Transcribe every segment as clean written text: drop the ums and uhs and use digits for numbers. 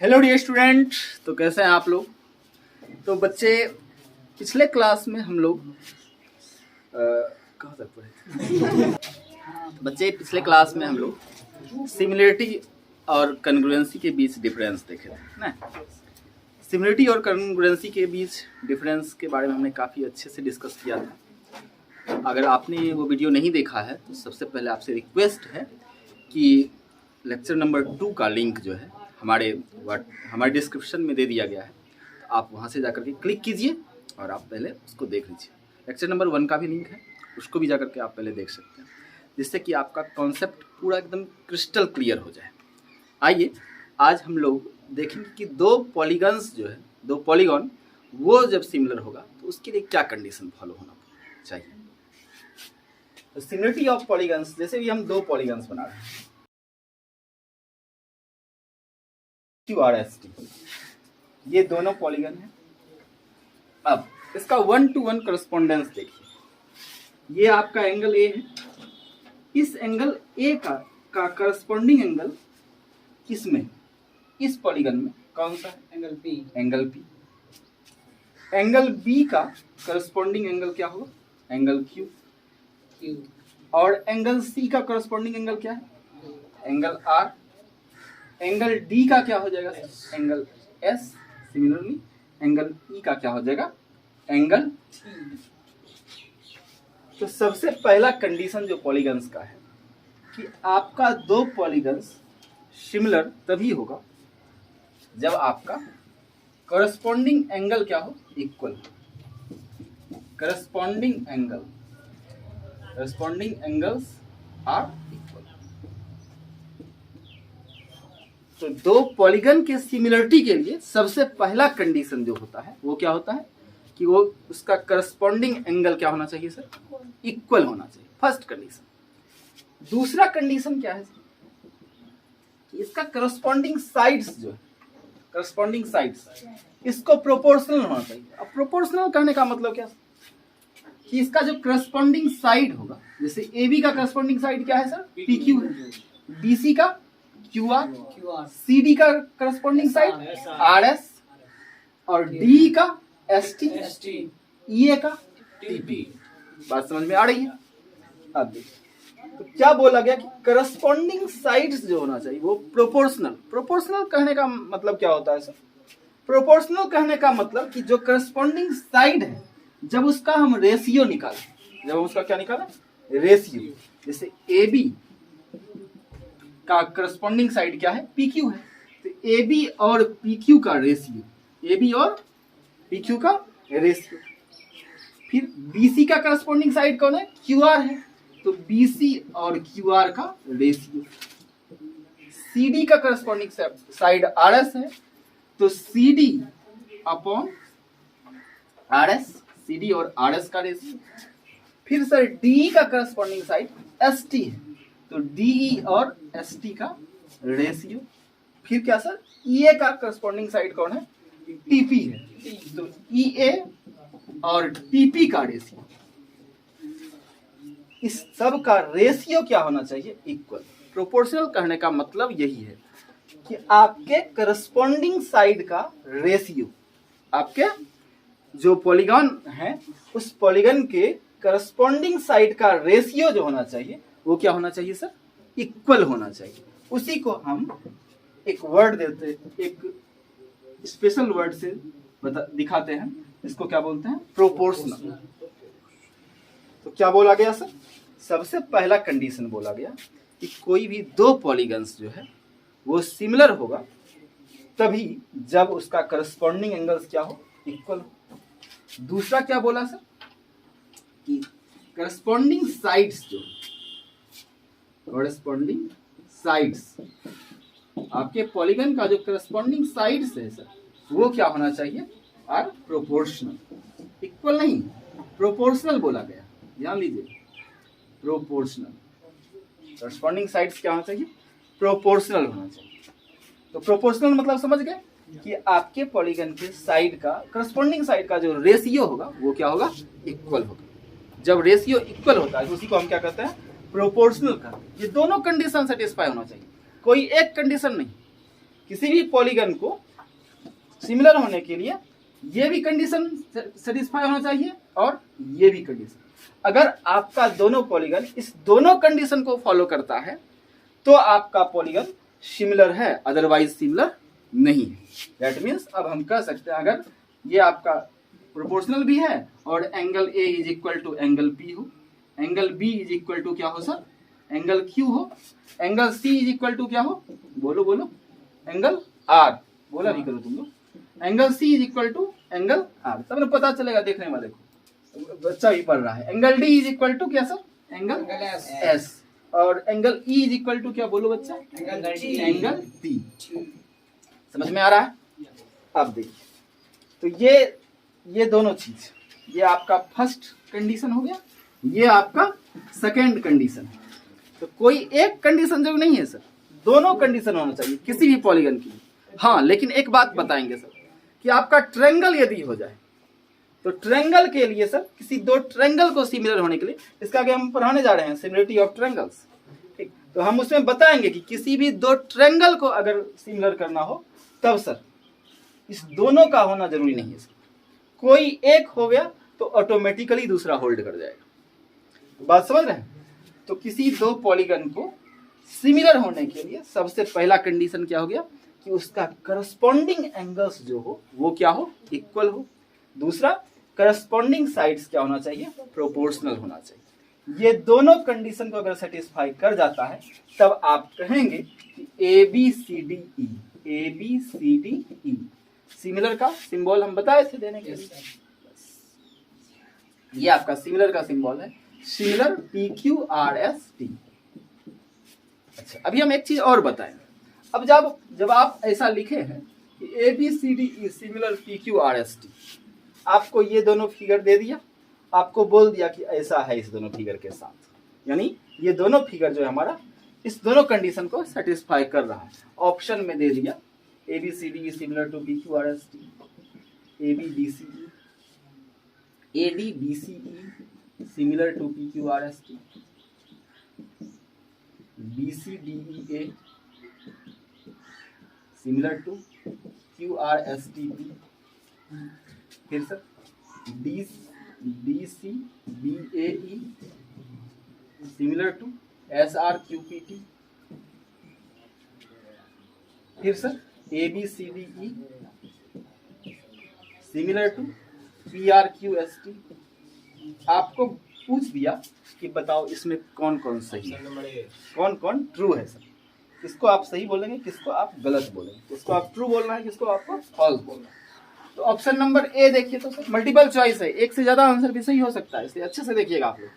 Hello dear student, तो कैसे हैं आप लोग। तो बच्चे पिछले क्लास में हम लोग कहाँ तक पढ़े बच्चे पिछले क्लास में हम लोग सिमिलरिटी और कन्ग्रुएंसी के बीच डिफरेंस देखे थे ना। सिमिलरिटी और कन्ग्रुएंसी के बीच डिफरेंस के बारे में हमने काफ़ी अच्छे से डिस्कस किया था। अगर आपने वो वीडियो नहीं देखा है तो सबसे पहले आपसे रिक्वेस्ट है कि लेक्चर नंबर 2 का लिंक जो है हमारे डिस्क्रिप्शन में दे दिया गया है, तो आप वहाँ से जाकर के क्लिक कीजिए और आप पहले उसको देख लीजिए। लेक्चर नंबर 1 का भी लिंक है, उसको भी जाकर के आप पहले देख सकते हैं, जिससे कि आपका कॉन्सेप्ट पूरा एकदम क्रिस्टल क्लियर हो जाए। आइए आज हम लोग देखेंगे कि दो पॉलीगॉन वो जब सिमिलर होगा तो उसके लिए क्या कंडीशन फॉलो होना चाहिए। तो सिमिलरिटी ऑफ पॉलीगॉन्स, जैसे भी हम दो पॉलीगॉन्स बना रहे हैं QRST, ये दोनों पॉलीगन है। अब इसका 1-to-1 करस्पॉन्डेंस देखिए। ये आपका एंगल A है, इस एंगल A का करस्पॉन्डिंग एंगल किसमें, इस पॉलीगन में कौन सा है, एंगल P। एंगल B का करस्पॉन्डिंग एंगल क्या होगा, एंगल Q। और एंगल C का करस्पॉन्डिंग एंगल क्या है, एंगल R। एंगल D का क्या हो जाएगा, angle S। Similarly angle E का क्या हो जाएगा, एंगल T। तो सबसे पहला कंडीशन जो पॉलीगन्स का है कि आपका दो पॉलीगन्स सिमिलर तभी होगा जब आपका करस्पॉन्डिंग एंगल क्या हो, equal. Corresponding angles are equal. तो दो पॉलीगन के सिमिलरिटी के लिए सबसे पहला कंडीशन जो होता है वो क्या होता है कि वो उसका करस्पॉन्डिंग एंगल क्या होना चाहिए सर, इक्वल होना चाहिए, फर्स्ट कंडीशन। दूसरा कंडीशन क्या है कि इसका करस्पॉन्डिंग साइड्स जो है, करस्पॉन्डिंग साइड्स इसको प्रोपोर्शनल होना चाहिए। अब प्रोपोर्शनल कहने का मतलब क्या कि इसका जो करस्पॉन्डिंग साइड होगा, जैसे AB का करस्पॉन्डिंग साइड क्या है सर, PQ है, BC का QR, CD का करस्पॉन्डिंग साइड RS और D का ST, EA का TP। बात समझ में आ रही है। अब देखिए तो क्या बोला गया कि करस्पॉन्डिंग साइड्स जो होना चाहिए वो प्रोपोर्शनल कहने का मतलब क्या होता है सर, प्रोपोर्शनल कहने का मतलब कि जो करस्पॉन्डिंग साइड है जब उसका हम रेशियो निकालें, जब उसका क्या निकालें, रेशियो। जैसे AB का करस्पॉन्डिंग साइड क्या है, PQ है, तो AB और PQ का रेशियो, AB और PQ का रेशियो। फिर BC का करस्पॉन्डिंग साइड कौन है, QR है, तो BC और QR का रेशियो। CD का करस्पॉन्डिंग साइड RS है, तो CD अपॉन RS, CD और RS का रेशियो। फिर सर DE का करस्पॉन्डिंग साइड ST है, तो DE और ST का रेशियो। फिर क्या सर, EA का करस्पॉन्डिंग साइड कौन है, TP है, तो EA और TP का रेशियो। इस सब का रेशियो क्या होना चाहिए, इक्वल। प्रोपोर्शनल कहने का मतलब यही है कि आपके करस्पॉन्डिंग साइड का रेशियो, आपके जो पॉलीगॉन है उस पॉलीगॉन के करस्पॉन्डिंग साइड का रेशियो जो होना चाहिए वो क्या होना चाहिए सर, इक्वल होना चाहिए। उसी को हम एक वर्ड देते, एक स्पेशल वर्ड से दिखाते हैं, इसको क्या बोलते हैं, प्रोपोर्शनल। तो क्या बोला गया सर, सबसे पहला कंडीशन बोला गया कि कोई भी दो पॉलीगन्स जो है वो सिमिलर होगा तभी जब उसका करस्पॉन्डिंग एंगल्स क्या हो, इक्वल हो। दूसरा क्या बोला सर कि करस्पॉन्डिंग साइड्स जो, करस्पॉन्डिंग साइड्स आपके पॉलीगन का जो करस्पॉन्डिंग साइड्स है सर वो क्या होना चाहिए, आर प्रोपोर्शनल। इक्वल नहीं, प्रोपोर्शनल बोला गया, ध्यान लीजिए, प्रोपोर्शनल। करस्पॉन्डिंग साइड्स क्या होना चाहिए, प्रोपोर्शनल होना चाहिए। तो प्रोपोर्शनल मतलब समझ गए कि आपके पॉलीगन के साइड का, करस्पॉन्डिंग साइड का जो रेशियो होगा वो क्या होगा, इक्वल होगा। जब रेशियो इक्वल होता है उसी को हम क्या कहते हैं, प्रोपोर्शनल कहते हैं। ये दोनों कंडीशन सेटिस्फाई होना चाहिए, कोई एक कंडीशन नहीं। किसी भी पॉलीगन को सिमिलर होने के लिए ये भी कंडीशन सेटिस्फाई होना चाहिए और ये भी कंडीशन। अगर आपका दोनों पॉलीगन इस दोनों कंडीशन को फॉलो करता है तो आपका पॉलीगन सिमिलर है, अदरवाइज सिमिलर नहीं है। दैट मीन्स अब हम कह सकते हैं अगर ये आपका प्रोपोर्शनल भी है और angle A is equal to angle P हो, angle B is equal to क्या हो सर, एंगल क्यू हो, angle C is equal to क्या हो, बोलो बोलो, एंगल आर, बोला नहीं करो तुम लोग, angle C is equal to angle R, तब ना पता चलेगा देखने वाले को, बच्चा भी पढ़ रहा है। Angle D is equal to क्या सर, एंगल एस, और angle E is equal to क्या बोलो बच्चा, एंगल टी। समझ में आ रहा है? अब देखिए तो ये दोनों चीज, ये आपका फर्स्ट कंडीशन हो गया, ये आपका सेकेंड कंडीशन। तो कोई एक कंडीशन जरूर नहीं है सर, दोनों कंडीशन होना चाहिए किसी भी पॉलीगन के लिए। हाँ, लेकिन एक बात बताएंगे सर कि आपका ट्रायंगल यदि हो जाए तो ट्रायंगल के लिए सर किसी दो ट्रायंगल को सिमिलर होने के लिए, इसका आगे हम पढ़ाने जा रहे हैं सिमिलरिटी ऑफ ट्रायंगल्स, ठीक। तो हम उसमें बताएंगे कि किसी भी दो ट्रायंगल को अगर सिमिलर करना हो तब सर इस दोनों का होना जरूरी नहीं है सर, कोई एक हो गया तो ऑटोमेटिकली दूसरा होल्ड कर जाएगा। बात समझ रहे हैं? तो किसी दो पॉलीगन को सिमिलर होने के लिए सबसे पहला कंडीशन क्या हो गया कि उसका करस्पॉन्डिंग एंगल्स जो हो वो क्या हो, इक्वल हो। दूसरा, करस्पॉन्डिंग साइड्स क्या होना चाहिए, प्रोपोर्शनल होना चाहिए। ये दोनों कंडीशन को अगर सेटिस्फाई कर जाता है तब आप कहेंगे कि A B C D E, A B C D E. Similar का सिंबल हम बताए थे देने के लिए, ये आपका सिमिलर का सिंबल है, similar P Q R S T. अच्छा, अभी हम एक चीज और बताएं। अब जब आप ऐसा लिखे हैं कि A B C D E similar P Q R S T, आपको ये दोनों फिगर दे दिया, आपको बोल दिया कि ऐसा है इस दोनों फिगर के साथ, यानी ये दोनों फिगर जो है हमारा इस दोनों कंडीशन को सेटिस्फाई कर रहा है। ऑप्शन में दे दिया A B C D similar to P Q R S T, A B B C E, A D B C E similar to P Q R S T, B C D E A similar to Q R S T P, फिर sir D C B A E similar to S R Q P T, फिर sir A B C D E similar to P R Q S T. आपको पूछ दिया कि बताओ इसमें कौन कौन सही है, कौन कौन ट्रू है सर, किसको आप सही बोलेंगे, किसको आप गलत बोलेंगे, किसको आप ट्रू बोलना है, किसको आपको फॉल्स बोलना है। तो ऑप्शन नंबर ए देखिए तो सर मल्टीपल चॉइस है, एक से ज्यादा आंसर भी सही हो सकता है, इसलिए अच्छे से देखिएगा आप लोग।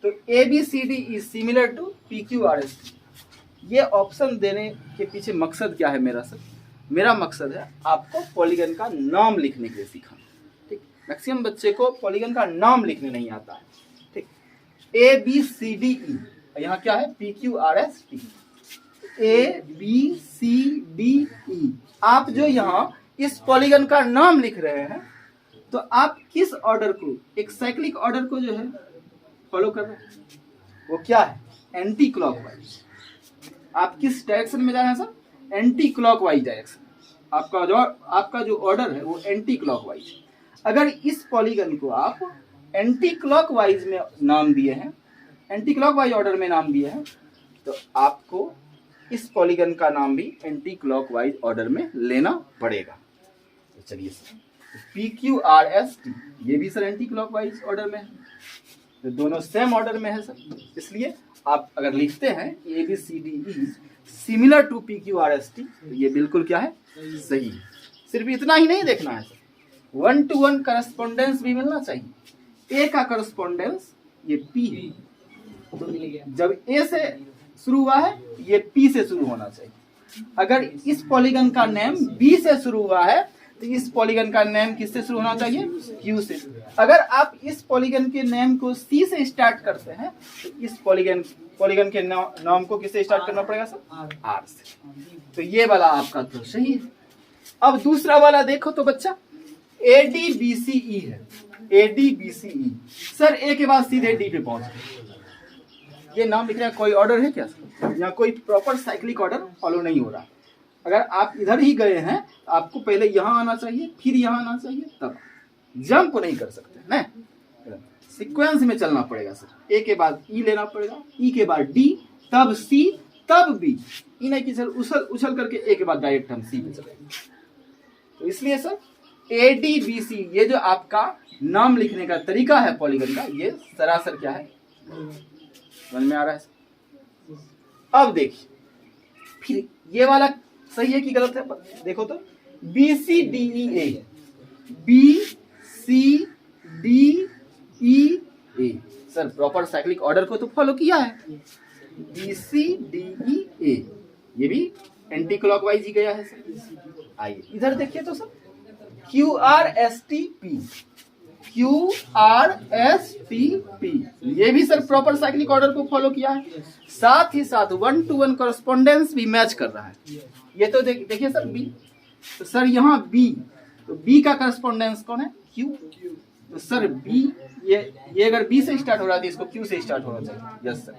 तो A B C D is similar to P Q R S T. ये ऑप्शन देने के पीछे मकसद क्या है मेरा सर? मेरा मकसद है आपको पॉलीगन का नाम लिखने के लिए सिखाना, ठीक। मैक्सिमम बच्चे को पॉलीगन का नाम लिखने नहीं आता है, ठीक। ए बी सी डी ई, यहाँ क्या है, P Q R S T, A B C D E. आप जो यहाँ इस पॉलीगन का नाम लिख रहे हैं तो आप किस ऑर्डर को, एक साइक्लिक ऑर्डर को जो है फॉलो कर रहे हैं, वो क्या है, एंटी क्लॉकवाइज। आप किस डायरेक्शन में जा रहे हैं सर, एंटी क्लॉकवाइज डायरेक्शन। आपका जो ऑर्डर है वो एंटी क्लॉकवाइज। अगर इस पॉलीगन को आप एंटी क्लॉकवाइज में नाम दिए हैं, एंटी क्लॉकवाइज ऑर्डर में नाम दिए हैं, तो आपको इस पॉलीगन का नाम भी एंटी क्लॉकवाइज ऑर्डर में लेना पड़ेगा। तो चलिए sir, P Q R S T ये भी सर एंटी क्लॉकवाइज ऑर्डर में है, तो दोनों सेम ऑर्डर में है सर, इसलिए आप अगर लिखते हैं A B C D E similar to P Q R S T, तो ये बिल्कुल क्या है, सही है। सिर्फ इतना ही नहीं देखना है सर, 1-to-1 करस्पॉन्डेंस भी मिलना चाहिए। ए का करस्पॉन्डेंस ये पी है, तो जब ए से शुरू हुआ है ये पी से शुरू होना चाहिए। अगर इस पॉलीगन का नेम बी से शुरू हुआ है तो इस पॉलीगन का नेम किससे शुरू होना चाहिए, क्यू से। अगर आप इस पॉलीगन के नेम को सी से स्टार्ट करते हैं तो इस पॉलीगन के नाम को किससे स्टार्ट करना पड़ेगा सर, आर से। तो ये वाला आपका तो सही है। अब दूसरा वाला देखो तो बच्चा ए डी बी सी ई है, A D B C E. Sir A के बाद सीधे डी पे पहुंच गए, ये नाम लिख रहे हैं, कोई ऑर्डर है क्या सर? यहाँ कोई प्रॉपर साइक्लिक ऑर्डर फॉलो नहीं हो रहा। अगर आप इधर ही गए हैं तो आपको पहले यहाँ आना चाहिए, फिर यहाँ आना चाहिए, तब जंप नहीं कर सकते ना, सीक्वेंस में चलना पड़ेगा सर। ए के बाद ई लेना पड़ेगा, ई के बाद डी, तब सी, तब बी। ई नहीं कि सर उछल करके ए के बाद डायरेक्ट हम सी में चलेंगे। तो इसलिए sir A D B C, ये जो आपका नाम लिखने का तरीका है पॉलीगन का, ये सरासर क्या है, समझ में आ रहा है सर। अब देखिए फिर ये वाला सही है कि गलत है, देखो तो B C D E A, B C D E A, sir proper cyclic order को तो फॉलो किया है, बी सी डी ई ए, ये भी एंटी क्लॉकवाइज ही गया है सर। आइए इधर देखिए तो sir Q R S T P, Q R S T P, ये भी सर प्रॉपर साइक्लिक ऑर्डर को फॉलो किया है, साथ ही साथ 1-to-1 कॉरेस्पॉन्डेंस भी मैच कर रहा है। ये तो देखिए सर बी, तो सर यहाँ बी, तो बी का कॉरेस्पॉन्डेंस कौन है, क्यू, तो सर बी, ये अगर बी से स्टार्ट हो रहा है तो इसको क्यू से स्टार्ट होना चाहिए। Yes sir.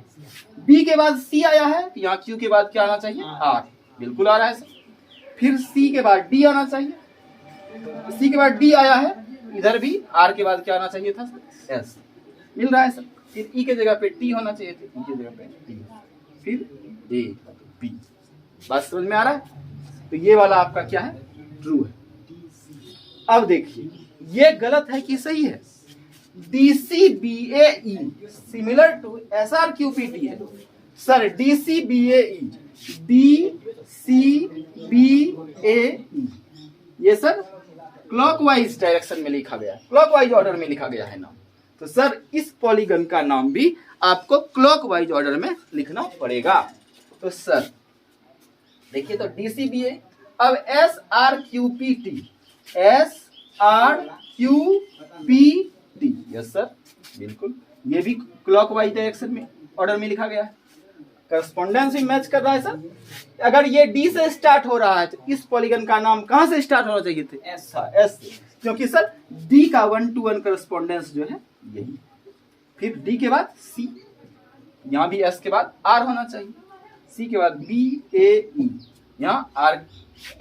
बी के बाद सी आया है, तो यहाँ क्यू के बाद क्या आना चाहिए, आर, बिल्कुल आ रहा है सर। फिर सी के बाद डी आना चाहिए, सी के बाद डी आया है, इधर भी आर के बाद क्या आना चाहिए था सर, एस, मिल रहा है सर। फिर ई के जगह पे टी होना चाहिए थे, ई के जगह पे टी, फिर ए बी, बात समझ में आ रहा है। तो ये वाला आपका क्या है, ट्रू है। अब देखिए ये गलत है कि सही है, DCBAE सिमिलर टू SRQPT है सर, DCBAE, DCBAE ये सर क्लॉकवाइज डायरेक्शन में लिखा गया है, क्लॉकवाइज ऑर्डर में लिखा गया है नाम। तो सर इस पॉलीगन का नाम भी आपको क्लॉकवाइज ऑर्डर में लिखना पड़ेगा। तो सर देखिए तो DCBA, अब SRQPT, SRQPT, यस सर बिल्कुल, ये भी क्लॉकवाइज डायरेक्शन में ऑर्डर में लिखा गया है, करस्पॉन्डेंस भी मैच कर रहा है सर। अगर ये डी से स्टार्ट हो रहा है तो इस पॉलीगन का नाम कहां से स्टार्ट होना चाहिए थे, एस से, क्योंकि सर डी का 1-to-1 करस्पॉन्डेंस जो है यही। फिर डी के बाद सी, यहाँ भी एस के बाद आर होना चाहिए, सी के बाद बी ए ई, यहाँ आर,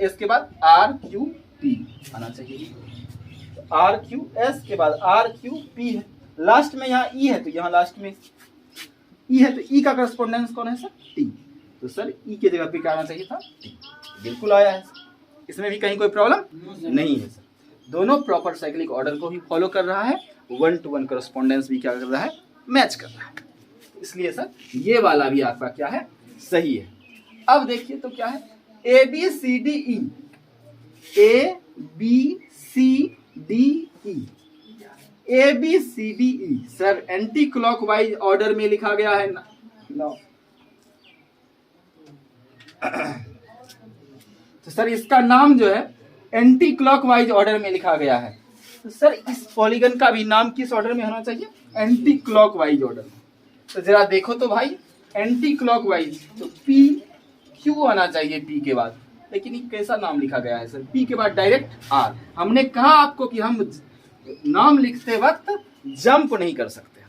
एस के बाद आर क्यू पी आना चाहिए, आर क्यू, एस के बाद आर क्यू पी है, लास्ट में यहाँ ई है तो यहाँ लास्ट में ई है, तो ई का करस्पॉन्डेंस कौन है सर, टी, तो सर ई के जगह पे क्या आना चाहिए था, टी, बिल्कुल आया है सर। इसमें भी कहीं कोई प्रॉब्लम नहीं है सर, दोनों प्रॉपर साइक्लिक ऑर्डर को ही फॉलो कर रहा है, 1-to-1 करस्पॉन्डेंस भी क्या कर रहा है, मैच कर रहा है। इसलिए सर ये वाला भी आपका क्या है, सही है। अब देखिए तो क्या है, A B C D E, A B C D E, A B C D E sir anticlockwise order में लिखा गया है ना, तो सर इसका नाम जो है एंटी क्लॉकवाइज ऑर्डर में लिखा गया है। तो सर इस पॉलीगन का भी नाम किस ऑर्डर में होना चाहिए, एंटी क्लॉकवाइज ऑर्डर में। तो जरा देखो तो भाई एंटी क्लॉकवाइज, तो पी क्यू आना चाहिए पी के बाद, लेकिन ये कैसा नाम लिखा गया है सर, पी के बाद डायरेक्ट आर। हमने कहा आपको कि हम नाम लिखते वक्त जंप नहीं कर सकते,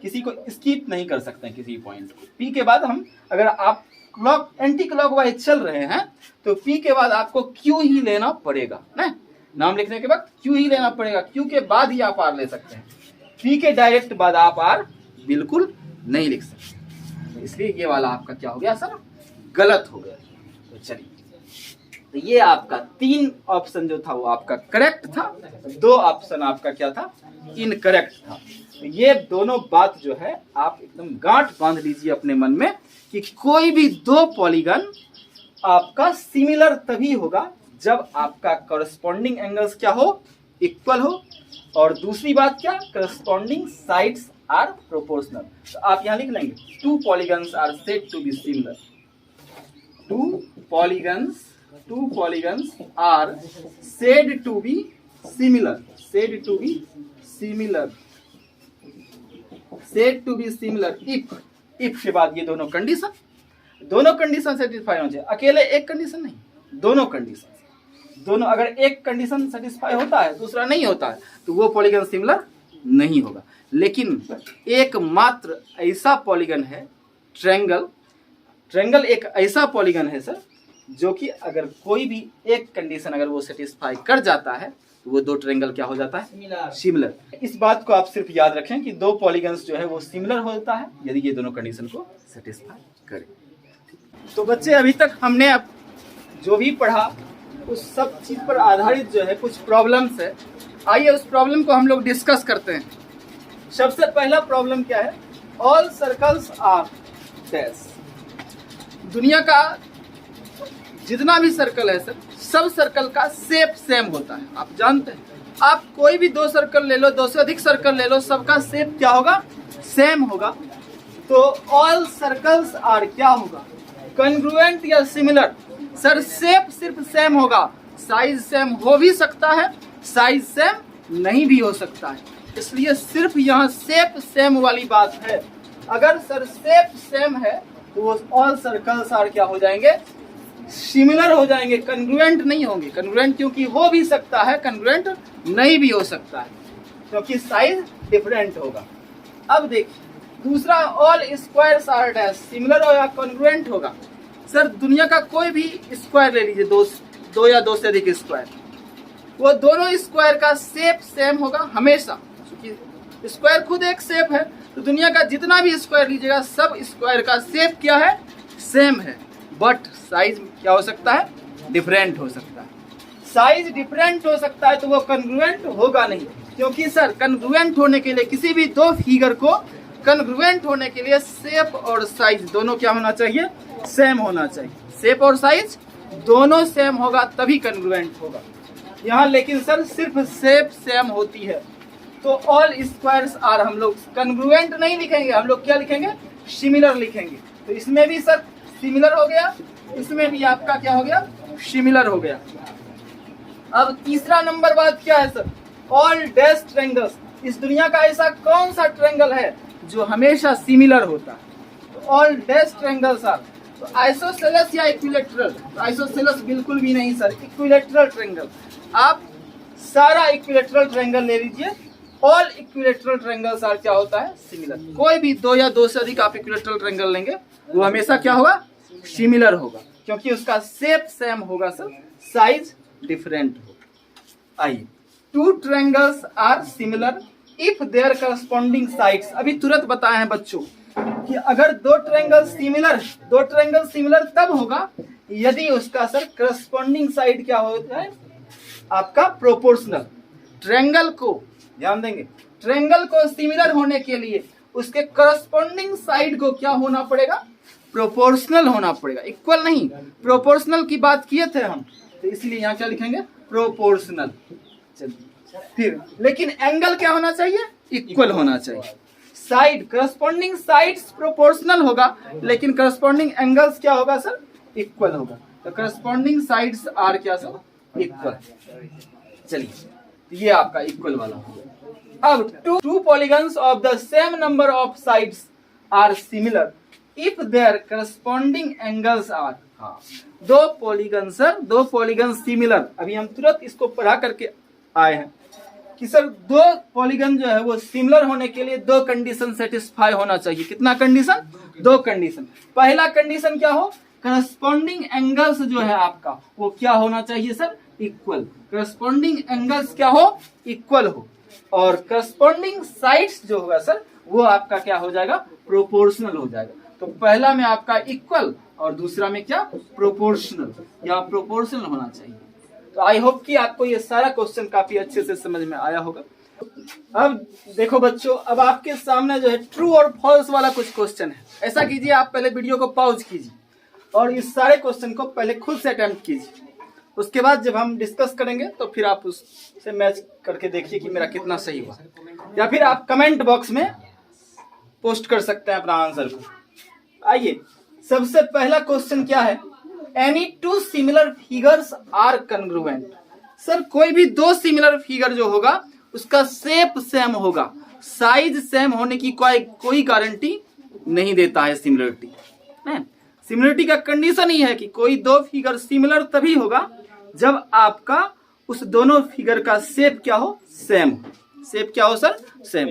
किसी को स्किप नहीं कर सकते हैं किसी पॉइंट को। पी के बाद हम, अगर आप क्लॉक एंटी क्लॉकवाइज चल रहे हैं तो पी के बाद आपको क्यू ही लेना पड़ेगा ना, नाम लिखने के बाद क्यू ही लेना पड़ेगा, क्यू के बाद ही आप आर ले सकते हैं, पी के डायरेक्ट बाद आप आर बिल्कुल नहीं लिख सकते। तो इसलिए ये वाला आपका क्या हो गया सर, गलत हो गया। तो चलिए, तो ये आपका 3 ऑप्शन जो था वो आपका करेक्ट था, 2 ऑप्शन आपका क्या था, इनकरेक्ट था। तो ये दोनों बात जो है आप एकदम गांठ बांध लीजिए अपने मन में कि कोई भी 2 पॉलीगन आपका सिमिलर तभी होगा जब आपका कॉरेस्पॉन्डिंग एंगल्स क्या हो, इक्वल हो, और दूसरी बात क्या, कॉरेस्पॉन्डिंग साइड्स आर प्रोपोर्शनल। तो आप यहाँ लिख लेंगे 2 polygons are said to be similar, 2 polygons are said to be similar, said to be similar if के बाद ये दोनों कंडीशन सेटिस्फाई होना चाहिए। अकेले एक कंडीशन नहीं, दोनों कंडीशन, दोनों, अगर एक कंडीशन सेटिस्फाई होता है दूसरा नहीं होता है तो वो पॉलीगन सिमिलर नहीं होगा। लेकिन एकमात्र ऐसा पॉलीगन है ट्रायंगल एक ऐसा पॉलीगन है सर जो कि अगर कोई भी एक कंडीशन अगर वो सेटिस्फाई कर जाता है तो वो दो ट्रायंगल क्या हो जाता है, सिमिलर। इस बात को आप सिर्फ याद रखें कि दो पॉलीगन्स जो है वो सिमिलर होता है यदि ये दोनों कंडीशन को सेटिस्फाई करें। तो बच्चे अभी तक हमने अब जो भी पढ़ा उस सब चीज पर आधारित जो है कुछ प्रॉब्लम्स है। आइए उस प्रॉब्लम को हम लोग डिस्कस करते हैं। सबसे पहला प्रॉब्लम क्या है, ऑल सर्कल्स आर डैश। दुनिया का जितना भी सर्कल है सर, सब सर्कल का शेप सेम होता है। आप जानते हैं, आप कोई भी दो सर्कल ले लो, दो से अधिक सर्कल ले लो, सबका शेप क्या होगा, सेम होगा। तो ऑल सर्कल्स आर क्या होगा, कॉन्ग्रुएंट या सिमिलर। सर शेप सिर्फ सेम होगा, साइज सेम हो भी सकता है, साइज सेम नहीं भी हो सकता है, इसलिए सिर्फ यहाँ शेप सेम वाली बात है। अगर सर शेप सेम है तो ऑल सर्कल्स आर क्या हो जाएंगे, सिमिलर हो जाएंगे, कॉन्ग्रुएंट नहीं होंगे। कॉन्ग्रुएंट क्योंकि हो भी सकता है, कॉन्ग्रुएंट नहीं भी हो सकता है क्योंकि साइज डिफरेंट होगा। अब देखिए दूसरा, all squares are dash, similar हो या कॉन्ग्रुएंट होगा। सर दुनिया का कोई भी स्क्वायर ले लीजिए, दो या दो से अधिक स्क्वायर, वो दोनों स्क्वायर का शेप सेम होगा हमेशा, क्योंकि स्क्वायर खुद एक शेप है। तो दुनिया का जितना भी स्क्वायर लीजिएगा सब स्क्वायर का शेप क्या है, सेम है, बट साइज क्या हो सकता है, डिफरेंट हो सकता है। साइज डिफरेंट हो सकता है तो वो कॉन्ग्रुएंट होगा नहीं, क्योंकि सर कॉन्ग्रुएंट होने के लिए किसी भी दो फिगर को कॉन्ग्रुएंट होने के लिए शेप और साइज दोनों क्या होना चाहिए, सेम होना चाहिए। शेप और साइज दोनों सेम होगा तभी कॉन्ग्रुएंट होगा। यहाँ लेकिन सर सिर्फ शेप सेम होती है, तो ऑल स्क्वायर्स आर हम लोग कॉन्ग्रुएंट नहीं लिखेंगे, हम लोग क्या लिखेंगे, सिमिलर लिखेंगे। तो इसमें भी सर सिमिलर हो गया, इसमें भी आपका क्या हो गया, सिमिलर हो गया। अब तीसरा नंबर बात क्या है सर, ऑल डैश ट्रायंगल्स। इस दुनिया का ऐसा कौन सा ट्रायंगल है जो हमेशा सिमिलर होता है, तो ऑल डैश ट्रायंगल्स आर। तो आइसोसेलेस या इक्विलेटरल, तो आइसोसेलेस बिल्कुल भी नहीं सर, इक्विलेटरल ट्रायंगल। आप सारा इक्विलेटरल ट्रायंगल ले लीजिए, ऑल इक्विलेटरल ट्रायंगल्स आर क्या होता है, सिमिलर। कोई भी दो या दो से अधिक आप इक्विलेटरल ट्रायंगल लेंगे वो हमेशा क्या होगा, सिमिलर होगा, क्योंकि उसका शेप सेम होगा सर, साइज डिफरेंट होगा। आइए, two triangles are similar if their corresponding sides. अभी तुरंत बताए हैं बच्चों कि अगर दो ट्रायंगल सिमिलर तब होगा यदि उसका सर करस्पॉन्डिंग साइड क्या होता है, आपका प्रोपोर्शनल। ट्रायंगल को ध्यान देंगे, ट्रायंगल को सिमिलर होने के लिए उसके करस्पॉन्डिंग साइड को क्या होना पड़ेगा, प्रोपोर्शनल होना पड़ेगा, इक्वल नहीं। प्रोपोर्शनल की बात किए थे हम, तो इसलिए यहाँ क्या लिखेंगे, प्रोपोर्शनल। चलिए फिर, लेकिन एंगल क्या होना चाहिए, इक्वल होना चाहिए। साइड, करस्पॉन्डिंग साइड्स प्रोपोर्शनल होगा, लेकिन करस्पॉन्डिंग एंगल्स क्या होगा सर, इक्वल होगा। तो करस्पॉन्डिंग साइड्स आर क्या सर, इक्वल। चलिए ये आपका इक्वल वाला होगा। अब two polygons of the same number of sides are similar if their corresponding angles are. हाँ, दो पॉलीगन सर, दो पॉलीगन सिमिलर। अभी हम तुरंत इसको पढ़ा करके आए हैं कि सर दो पॉलीगन जो है वो सिमिलर होने के लिए दो कंडीशन सेटिस्फाई होना चाहिए। कितना कंडीशन, दो कंडीशन। पहला कंडीशन क्या हो, करस्पॉन्डिंग एंगल्स जो है आपका वो क्या होना चाहिए सर, इक्वल। करस्पॉन्डिंग एंगल्स क्या हो, इक्वल हो। और करस्पॉन्डिंग साइड्स जो होगा सर वो आपका क्या हो जाएगा, प्रोपोर्शनल हो जाएगा। तो पहला में आपका इक्वल और दूसरा में क्या, प्रोपोर्शनल, या प्रोपोर्शनल होना चाहिए। तो आई होप कि आपको ये सारा क्वेश्चन काफी अच्छे से समझ में आया होगा। अब देखो बच्चों, अब आपके सामने जो है ट्रू और फॉल्स वाला कुछ क्वेश्चन है। ऐसा कीजिए, आप पहले वीडियो को पॉज कीजिए और इस सारे क्वेश्चन को पहले खुद से अटेम्प्ट कीजिए। उसके बाद जब हम डिस्कस करेंगे तो फिर आप उससे मैच करके देखिए कि मेरा कितना सही हुआ, या फिर आप कमेंट बॉक्स में पोस्ट कर सकते हैं अपना आंसर को। आइए, सबसे पहला क्वेश्चन क्या है, any two similar figures are congruent. Sir कोई भी दो सिमिलर फिगर जो होगा उसका शेप सेम होगा, साइज सेम होने की कोई गारंटी नहीं देता है सिमिलरिटी। सिमिलरिटी का कंडीशन ही है कि कोई दो फिगर सिमिलर तभी होगा जब आपका उस दोनों फिगर का शेप क्या हो, सेम। शेप क्या हो सर, सेम।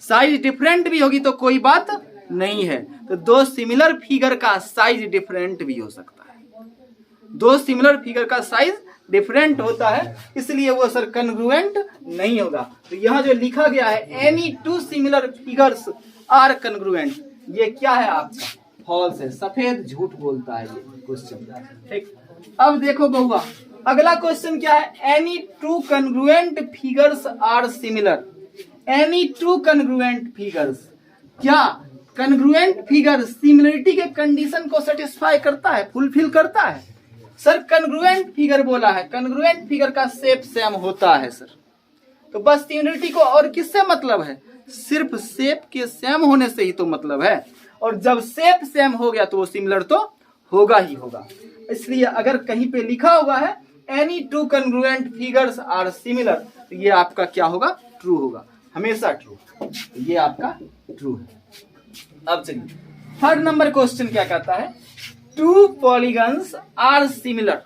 साइज डिफरेंट भी होगी तो कोई बात नहीं है, तो दो सिमिलर फिगर का साइज डिफरेंट भी हो सकता है। दो सिमिलर फिगर का साइज डिफरेंट होता है, इसलिए वो सर कन्ग्रुएंट नहीं होगा। तो यहाँ जो लिखा गया है any two similar figures are congruent, ये क्या है आपका फॉल्स है, सफेद झूठ बोलता है ये क्वेश्चन। ठीक, अब देखो बहुआ अगला क्वेश्चन क्या है, any two congruent figures are similar. Any two congruent figures, क्या कन्ग्रुएंट फिगर सिमिलरिटी के कंडीशन को सेटिस्फाई करता है, फुलफिल करता है? सर कन्ग्रुएंट फिगर बोला है, कन्ग्रुएंट फिगर का शेप सेम होता है सर, तो बस सिमिलरिटी को और किससे मतलब है, सिर्फ शेप के सेम होने से ही तो मतलब है, और जब शेप सेम हो गया तो वो सिमिलर तो होगा ही होगा। इसलिए अगर कहीं पे लिखा हुआ है any two congruent figures are similar, तो ये आपका क्या होगा, ट्रू होगा, हमेशा ट्रू, ये आपका ट्रू है। अब चलिए थर्ड नंबर क्वेश्चन क्या कहता है, two polygons are similar,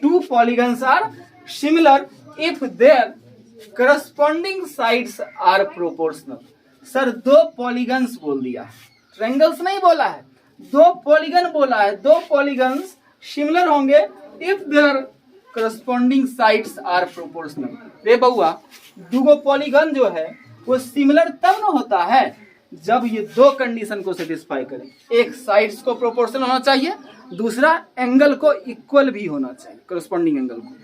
two polygons are similar if their corresponding sides are proportional. Sir दो पॉलीगन्स बोल दिया है, ट्रायंगल्स नहीं बोला है, दो पॉलीगन बोला है, दो पॉलीगन्स सिमिलर होंगे if their corresponding sides are proportional. रे बउआ दुगो पॉलीगन जो है वो सिमिलर तब न होता है जब ये दो कंडीशन को सेटिस्फाई करे, एक साइड्स को प्रोपोर्शनल होना चाहिए, दूसरा एंगल को इक्वल भी होना चाहिए, करस्पॉन्डिंग एंगल को।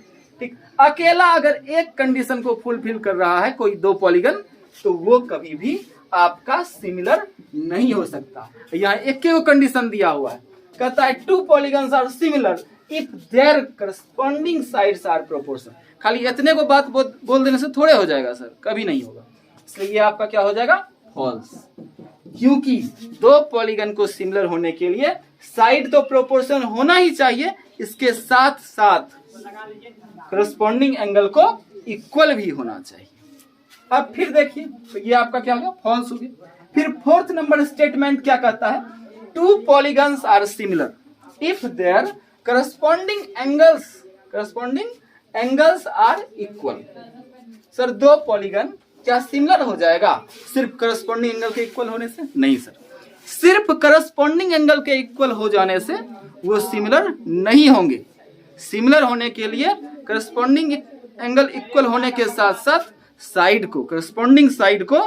ठीक, अकेला अगर एक कंडीशन को फुलफिल कर रहा है कोई दो पॉलीगन, तो वो कभी भी आपका सिमिलर नहीं हो सकता। यहाँ एक कंडीशन दिया हुआ है, कहता है two polygons are similar if their corresponding sides are proportional. खाली इतने को बात बोल देने से थोड़े हो जाएगा सर, कभी नहीं होगा, इसलिए ये आपका क्या हो जाएगा, फॉल्स, क्योंकि दो पॉलीगन को सिमिलर होने के लिए साइड तो प्रोपोर्शनल होना ही चाहिए, इसके साथ साथ करस्पॉन्डिंग एंगल को इक्वल भी होना चाहिए। अब फिर देखिए तो ये आपका क्या हो गया, फॉल्स हो गया। फिर फोर्थ नंबर स्टेटमेंट क्या कहता है, two polygons are similar if their corresponding angles are equal. Sir दो पॉलीगन क्या सिमिलर हो जाएगा सिर्फ करस्पॉन्डिंग एंगल के इक्वल होने से? नहीं सर, सिर्फ करस्पॉन्डिंग एंगल के इक्वल हो जाने से वो सिमिलर नहीं होंगे। सिमिलर होने के लिए करस्पॉन्डिंग एंगल इक्वल होने के साथ साथ साइड को, करस्पॉन्डिंग साइड को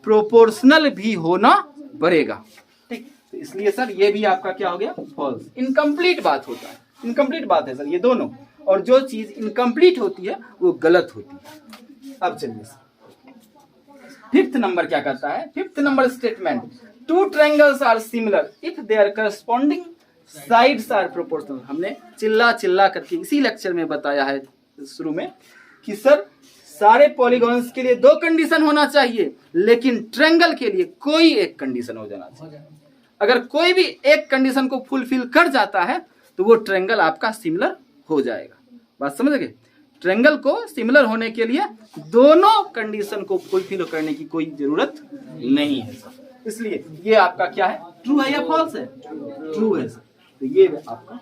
प्रोपोर्शनल भी होना पड़ेगा। ठीक, तो इसलिए सर ये भी आपका क्या हो गया, फॉल्स, इनकम्प्लीट बात होता है, इनकम्प्लीट बात है सर ये दोनों, और जो चीज इनकम्प्लीट होती है वो गलत होती है। अब चलिए सर फिफ्थ नंबर क्या कहता है, fifth number statement, two triangles are similar if their corresponding sides are proportional. हमने चिल्ला चिल्ला करके इसी लेक्चर में बताया है शुरू में कि सर सारे पॉलीगॉन्स के लिए दो कंडीशन होना चाहिए, लेकिन ट्रायंगल के लिए कोई एक कंडीशन हो जाना चाहिए। अगर कोई भी एक कंडीशन को फुलफिल कर जाता है तो वो ट्रायंगल आपका सिमिलर हो जाएगा। बात समझ गए, ट्रायंगल को सिमिलर होने के लिए दोनों कंडीशन को फुलफिल करने की कोई जरूरत नहीं है सर, इसलिए ये आपका क्या है, ट्रू है या फॉल्स है, ट्रू है सर, तो ये आपका।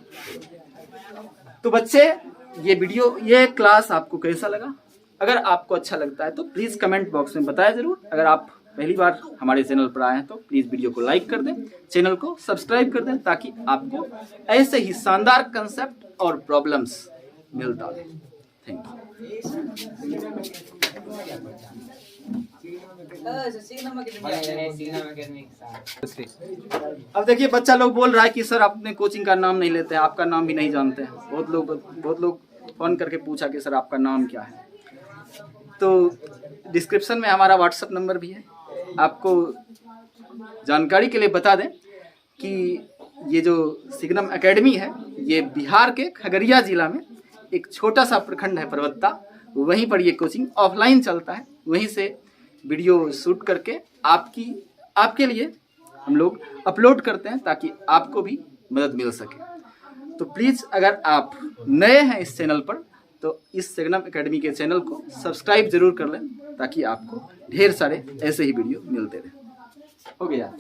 तो बच्चे ये वीडियो, ये क्लास आपको कैसा लगा? अगर आपको अच्छा लगता है तो प्लीज कमेंट बॉक्स में बताया जरूर। अगर आप पहली बार हमारे चैनल पर आए हैं तो प्लीज वीडियो को लाइक कर दें, चैनल को सब्सक्राइब कर दें, ताकि आपको ऐसे ही शानदार कंसेप्ट और प्रॉब्लम्स मिलता रहे। Thank you. अब देखिए बच्चा लोग बोल रहा है कि सर अपने कोचिंग का नाम नहीं लेते हैं, आपका नाम भी नहीं जानते हैं। बहुत लोग फोन करके पूछा कि सर आपका नाम क्या है। तो डिस्क्रिप्शन में हमारा व्हाट्सएप नंबर भी है। आपको जानकारी के लिए बता दें कि ये जो सिग्नम एकेडमी है ये बिहार के खगड़िया जिला में एक छोटा सा प्रखंड है परबत्ता, वहीं पर ये कोचिंग ऑफलाइन चलता है। वहीं से वीडियो शूट करके आपके लिए हम लोग अपलोड करते हैं ताकि आपको भी मदद मिल सके। तो प्लीज़ अगर आप नए हैं इस चैनल पर तो इस सिग्नम एकेडमी के चैनल को सब्सक्राइब जरूर कर लें ताकि आपको ढेर सारे ऐसे ही वीडियो मिलते रहें। हो गया।